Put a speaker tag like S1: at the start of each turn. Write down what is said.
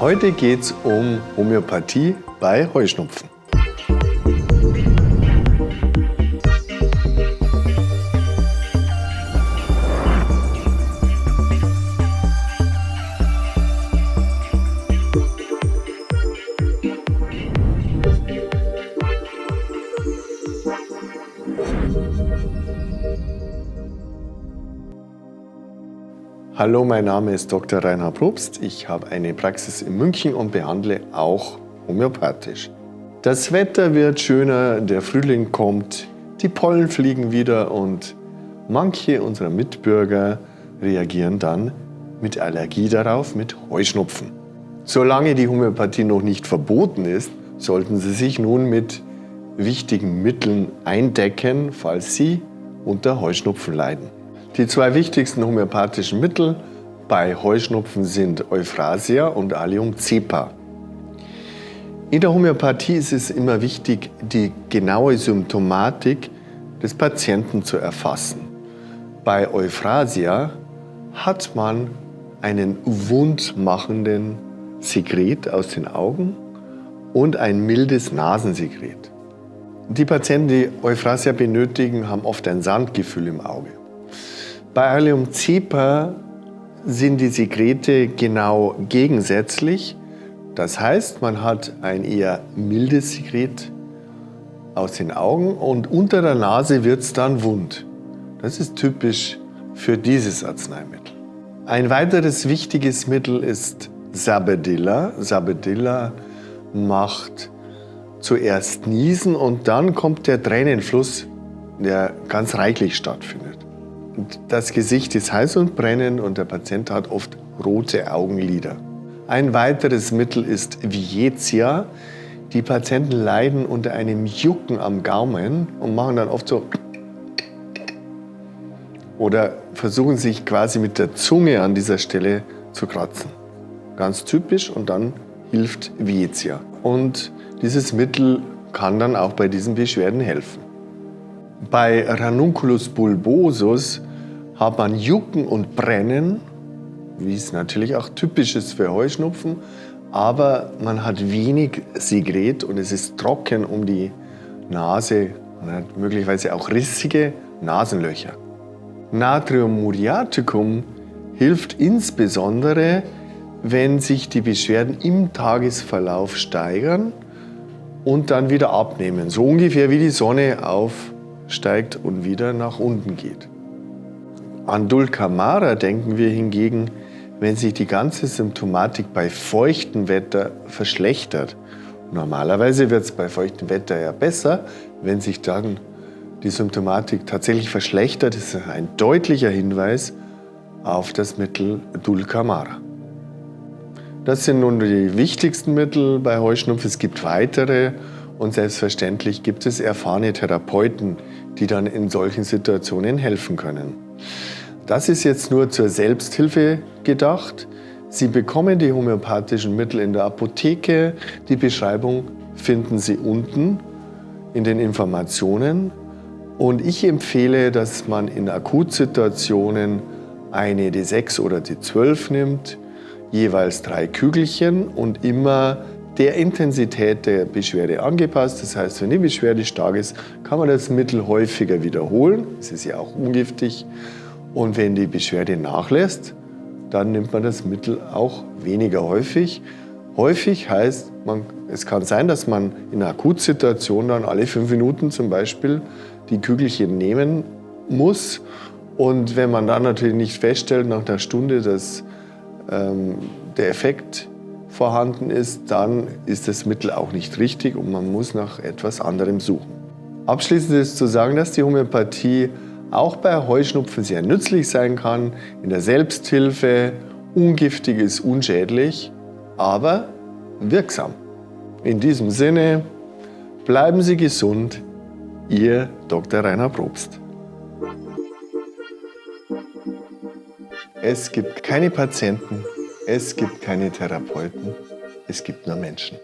S1: Heute geht es um Homöopathie bei Heuschnupfen. Hallo, mein Name ist Dr. Reinhard Probst. Ich habe eine Praxis in München und behandle auch homöopathisch. Das Wetter wird schöner, der Frühling kommt, die Pollen fliegen wieder und manche unserer Mitbürger reagieren dann mit Allergie darauf, mit Heuschnupfen. Solange die Homöopathie noch nicht verboten ist, sollten Sie sich nun mit wichtigen Mitteln eindecken, falls Sie unter Heuschnupfen leiden. Die zwei wichtigsten homöopathischen Mittel bei Heuschnupfen sind Euphrasia und Allium cepa. In der Homöopathie ist es immer wichtig, die genaue Symptomatik des Patienten zu erfassen. Bei Euphrasia hat man einen wundmachenden Sekret aus den Augen und ein mildes Nasensekret. Die Patienten, die Euphrasia benötigen, haben oft ein Sandgefühl im Auge. Bei Allium cepa sind die Sekrete genau gegensätzlich. Das heißt, man hat ein eher mildes Sekret aus den Augen und unter der Nase wird es dann wund. Das ist typisch für dieses Arzneimittel. Ein weiteres wichtiges Mittel ist Sabedilla. Sabedilla macht zuerst Niesen und dann kommt der Tränenfluss, der ganz reichlich stattfindet. Das Gesicht ist heiß und brennend und der Patient hat oft rote Augenlider. Ein weiteres Mittel ist Viezia. Die Patienten leiden unter einem Jucken am Gaumen und machen dann oft so oder versuchen sich quasi mit der Zunge an dieser Stelle zu kratzen. Ganz typisch, und dann hilft Viezia. Und dieses Mittel kann dann auch bei diesen Beschwerden helfen. Bei Ranunculus bulbosus hat man Jucken und Brennen, wie es natürlich auch typisch ist für Heuschnupfen, aber man hat wenig Sekret und es ist trocken um die Nase und hat möglicherweise auch rissige Nasenlöcher. Natrium muriaticum hilft insbesondere, wenn sich die Beschwerden im Tagesverlauf steigern und dann wieder abnehmen, so ungefähr wie die Sonne aufsteigt und wieder nach unten geht. An Dulcamara denken wir hingegen, wenn sich die ganze Symptomatik bei feuchtem Wetter verschlechtert. Normalerweise wird es bei feuchtem Wetter ja besser. Wenn sich dann die Symptomatik tatsächlich verschlechtert, ist es ein deutlicher Hinweis auf das Mittel Dulcamara. Das sind nun die wichtigsten Mittel bei Heuschnupfen. Es gibt weitere und selbstverständlich gibt es erfahrene Therapeuten, die dann in solchen Situationen helfen können. Das ist jetzt nur zur Selbsthilfe gedacht. Sie bekommen die homöopathischen Mittel in der Apotheke. Die Beschreibung finden Sie unten in den Informationen. Und ich empfehle, dass man in Akutsituationen eine D6 oder D12 nimmt, jeweils 3 Kügelchen und immer der Intensität der Beschwerde angepasst. Das heißt, wenn die Beschwerde stark ist, kann man das Mittel häufiger wiederholen. Es ist ja auch ungiftig. Und wenn die Beschwerde nachlässt, dann nimmt man das Mittel auch weniger häufig. Häufig heißt, es kann sein, dass man in einer Akutsituation dann alle 5 Minuten zum Beispiel die Kügelchen nehmen muss. Und wenn man dann natürlich nicht feststellt nach einer Stunde, dass der Effekt vorhanden ist, dann ist das Mittel auch nicht richtig und man muss nach etwas anderem suchen. Abschließend ist zu sagen, dass die Homöopathie auch bei Heuschnupfen sehr nützlich sein kann, in der Selbsthilfe. Ungiftig ist unschädlich, aber wirksam. In diesem Sinne, bleiben Sie gesund, Ihr Dr. Reinhard Probst. Es gibt keine Patienten, es gibt keine Therapeuten, es gibt nur Menschen.